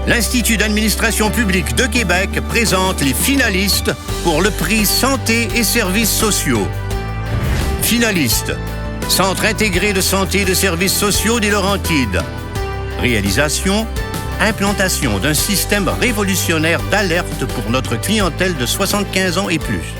l'Institut d'administration publique de Québec présente les finalistes pour le prix Santé et services sociaux. Finalistes, Centre intégré de santé et de services sociaux des Laurentides. Réalisation, implantation d'un système révolutionnaire d'alerte pour notre clientèle de 75 ans et plus.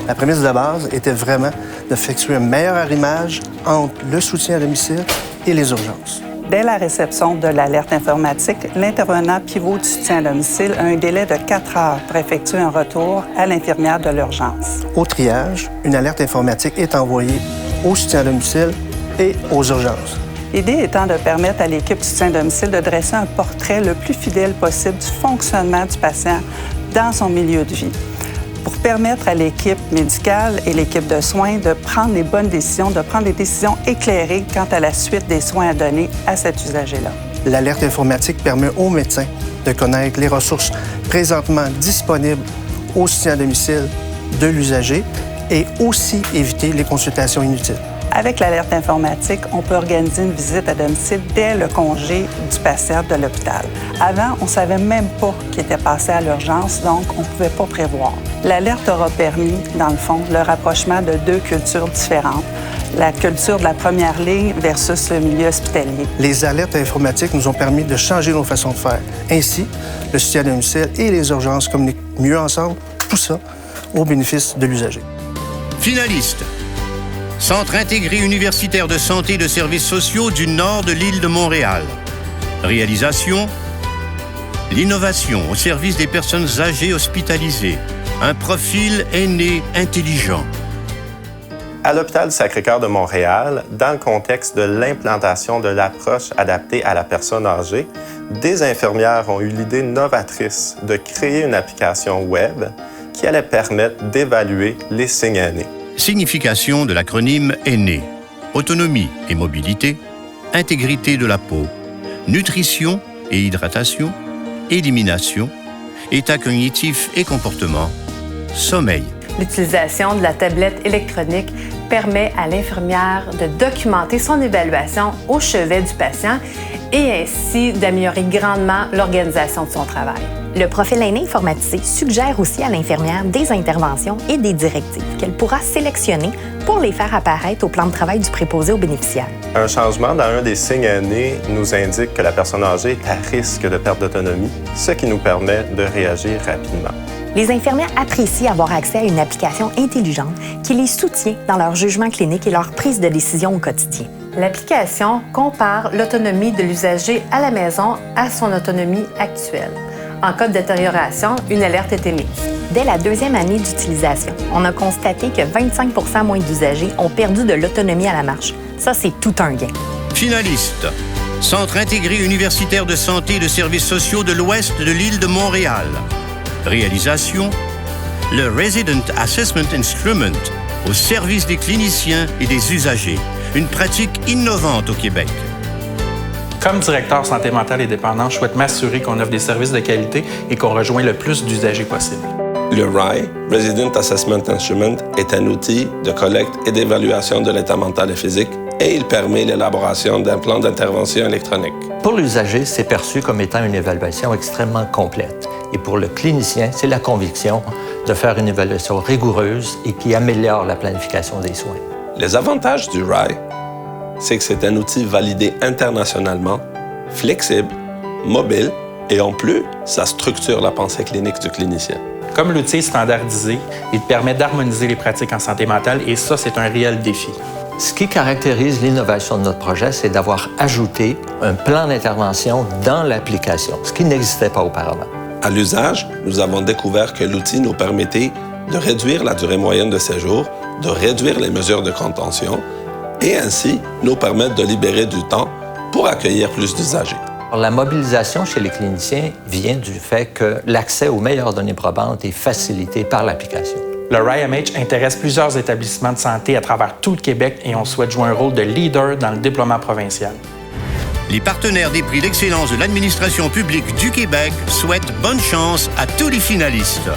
La prémisse de base était vraiment d'effectuer un meilleur arrimage entre le soutien à domicile et les urgences. Dès la réception de l'alerte informatique, l'intervenant pivot du soutien à domicile a un délai de 4 heures pour effectuer un retour à l'infirmière de l'urgence. Au triage, une alerte informatique est envoyée au soutien à domicile et aux urgences. L'idée étant de permettre à l'équipe du soutien à domicile de dresser un portrait le plus fidèle possible du fonctionnement du patient dans son milieu de vie, pour permettre à l'équipe médicale et l'équipe de soins de prendre les bonnes décisions, de prendre des décisions éclairées quant à la suite des soins à donner à cet usager-là. L'alerte informatique permet aux médecins de connaître les ressources présentement disponibles au soutien à domicile de l'usager et aussi éviter les consultations inutiles. Avec l'alerte informatique, on peut organiser une visite à domicile dès le congé du patient de l'hôpital. Avant, on ne savait même pas qu'il était passé à l'urgence, donc on ne pouvait pas prévoir. L'alerte aura permis, dans le fond, le rapprochement de 2 cultures différentes. La culture de la première ligne versus le milieu hospitalier. Les alertes informatiques nous ont permis de changer nos façons de faire. Ainsi, le soutien à domicile et les urgences communiquent mieux ensemble, tout ça au bénéfice de l'usager. Finalistes, Centre intégré universitaire de santé et de services sociaux du nord de l'île de Montréal. Réalisation, l'innovation au service des personnes âgées hospitalisées. Un profil aîné intelligent. À l'hôpital du Sacré-Cœur de Montréal, dans le contexte de l'implantation de l'approche adaptée à la personne âgée, des infirmières ont eu l'idée novatrice de créer une application web qui allait permettre d'évaluer les signes aînés. Signification de l'acronyme aîné. Autonomie et mobilité, intégrité de la peau, nutrition et hydratation, élimination, état cognitif et comportement, sommeil. L'utilisation de la tablette électronique permet à l'infirmière de documenter son évaluation au chevet du patient et ainsi d'améliorer grandement l'organisation de son travail. Le profil aîné informatisé suggère aussi à l'infirmière des interventions et des directives qu'elle pourra sélectionner pour les faire apparaître au plan de travail du préposé aux bénéficiaires. Un changement dans un des signes aînés nous indique que la personne âgée est à risque de perte d'autonomie, ce qui nous permet de réagir rapidement. Les infirmières apprécient avoir accès à une application intelligente qui les soutient dans leur jugement clinique et leur prise de décision au quotidien. L'application compare l'autonomie de l'usager à la maison à son autonomie actuelle. En cas de détérioration, une alerte est émise. Dès la 2e année d'utilisation, on a constaté que 25 % moins d'usagers ont perdu de l'autonomie à la marche. Ça, c'est tout un gain. Finalistes, Centre intégré universitaire de santé et de services sociaux de l'ouest de l'île de Montréal. Réalisation, le Resident Assessment Instrument au service des cliniciens et des usagers. Une pratique innovante au Québec. Comme directeur santé mentale et dépendance, je souhaite m'assurer qu'on offre des services de qualité et qu'on rejoint le plus d'usagers possible. Le RAI, Resident Assessment Instrument, est un outil de collecte et d'évaluation de l'état mental et physique et il permet l'élaboration d'un plan d'intervention électronique. Pour l'usager, c'est perçu comme étant une évaluation extrêmement complète. Et pour le clinicien, c'est la conviction de faire une évaluation rigoureuse et qui améliore la planification des soins. Les avantages du RAI, c'est que c'est un outil validé internationalement, flexible, mobile et en plus, ça structure la pensée clinique du clinicien. Comme l'outil est standardisé, il permet d'harmoniser les pratiques en santé mentale et ça, c'est un réel défi. Ce qui caractérise l'innovation de notre projet, c'est d'avoir ajouté un plan d'intervention dans l'application, ce qui n'existait pas auparavant. À l'usage, nous avons découvert que l'outil nous permettait de réduire la durée moyenne de séjour, de réduire les mesures de contention et ainsi nous permettre de libérer du temps pour accueillir plus d'usagers. La mobilisation chez les cliniciens vient du fait que l'accès aux meilleures données probantes est facilité par l'application. Le RAI-MH intéresse plusieurs établissements de santé à travers tout le Québec et on souhaite jouer un rôle de leader dans le déploiement provincial. Les partenaires des prix d'excellence de l'administration publique du Québec souhaitent bonne chance à tous les finalistes.